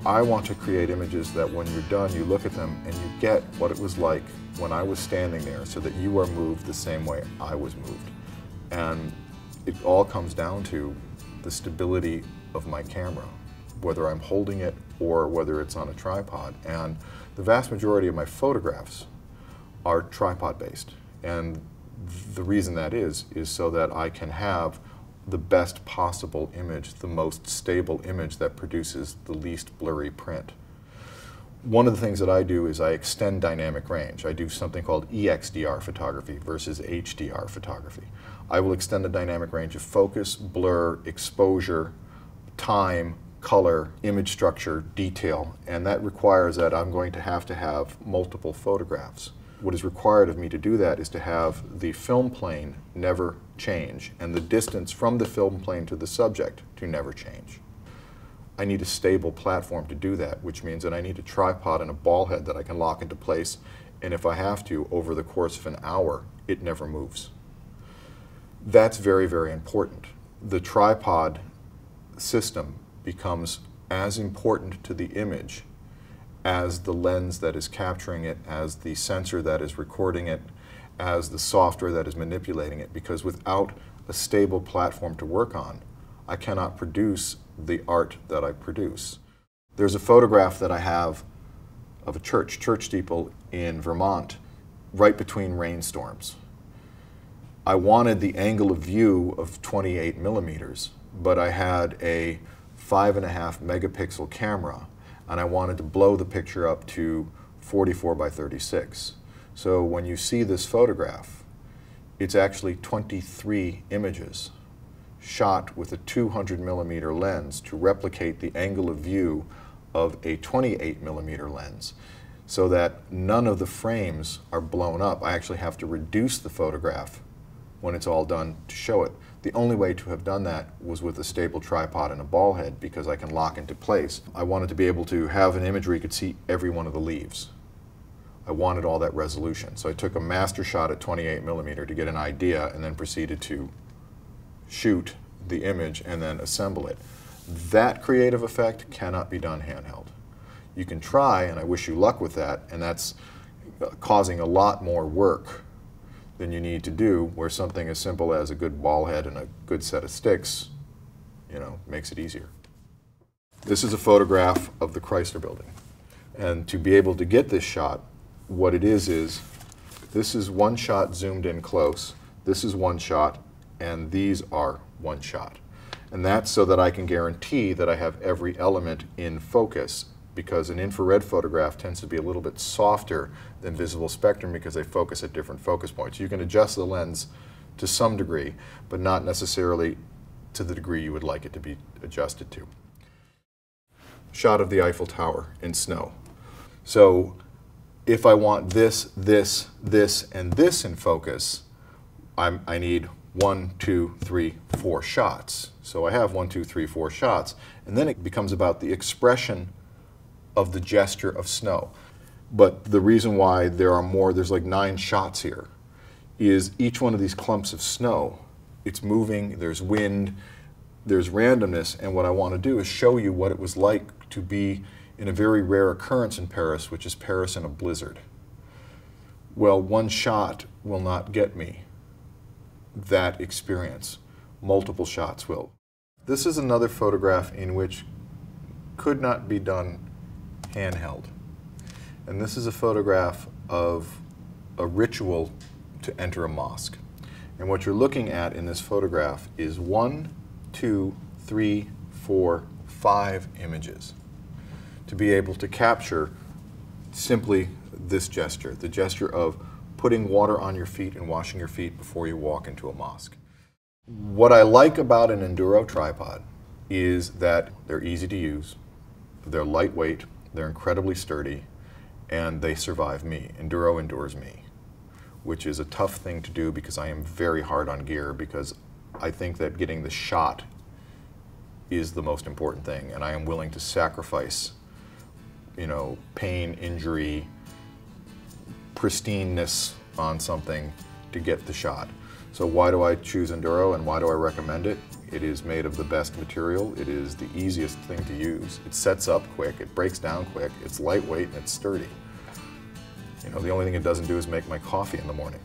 I want to create images that when you're done, you look at them and you get what it was like when I was standing there, so that you are moved the same way I was moved. And it all comes down to the stability of my camera, whether I'm holding it or whether it's on a tripod. And the vast majority of my photographs are tripod based. And the reason that is so that I can have the best possible image, the most stable image that produces the least blurry print. One of the things that I do is I extend dynamic range. I do something called EXDR photography versus HDR photography. I will extend the dynamic range of focus, blur, exposure, time, color, image structure, detail, and that requires that I'm going to have multiple photographs. What is required of me to do that is to have the film plane never change and the distance from the film plane to the subject to never change. I need a stable platform to do that, which means that I need a tripod and a ball head that I can lock into place, and if I have to, over the course of an hour, it never moves. That's very, very important. The tripod system becomes as important to the image as the lens that is capturing it, as the sensor that is recording it, as the software that is manipulating it, because without a stable platform to work on, I cannot produce the art that I produce. There's a photograph that I have of a church steeple in Vermont, right between rainstorms. I wanted the angle of view of 28 millimeters, but I had a 5.5 megapixel camera, and I wanted to blow the picture up to 44 by 36. So when you see this photograph, it's actually 23 images shot with a 200 millimeter lens to replicate the angle of view of a 28 millimeter lens, so that none of the frames are blown up. I actually have to reduce the photograph when it's all done to show it. The only way to have done that was with a stable tripod and a ball head, because I can lock into place. I wanted to be able to have an image where you could see every one of the leaves. I wanted all that resolution. So I took a master shot at 28 millimeter to get an idea, and then proceeded to shoot the image and then assemble it. That creative effect cannot be done handheld. You can try, and I wish you luck with that, and that's causing a lot more work than you need to do, where something as simple as a good ball head and a good set of sticks, makes it easier. This is a photograph of the Chrysler Building. And to be able to get this shot, what it is this is one shot zoomed in close, this is one shot, and these are one shot. And that's so that I can guarantee that I have every element in focus, because an infrared photograph tends to be a little bit softer than visible spectrum because they focus at different focus points. You can adjust the lens to some degree, but not necessarily to the degree you would like it to be adjusted to. Shot of the Eiffel Tower in snow. So if I want this, this, this, and this in focus, I need 1, 2, 3, 4 shots. So I have 1, 2, 3, 4 shots, and then it becomes about the expression of the gesture of snow. But the reason why there's like 9 shots here, is each one of these clumps of snow, it's moving, there's wind, there's randomness, and what I want to do is show you what it was like to be in a very rare occurrence in Paris, which is Paris in a blizzard. Well, one shot will not get me that experience. Multiple shots will. This is another photograph in which could not be done handheld. And this is a photograph of a ritual to enter a mosque. And what you're looking at in this photograph is 1, 2, 3, 4, 5 images to be able to capture simply this gesture, the gesture of putting water on your feet and washing your feet before you walk into a mosque. What I like about an Induro tripod is that they're easy to use, they're lightweight, they're incredibly sturdy, and they survive me. Induro endures me, which is a tough thing to do because I am very hard on gear, because I think that getting the shot is the most important thing, and I am willing to sacrifice, pain, injury, pristineness on something to get the shot. So why do I choose Induro and why do I recommend it? It is made of the best material. It is the easiest thing to use. It sets up quick, it breaks down quick, it's lightweight and it's sturdy. You know, the only thing it doesn't do is make my coffee in the morning.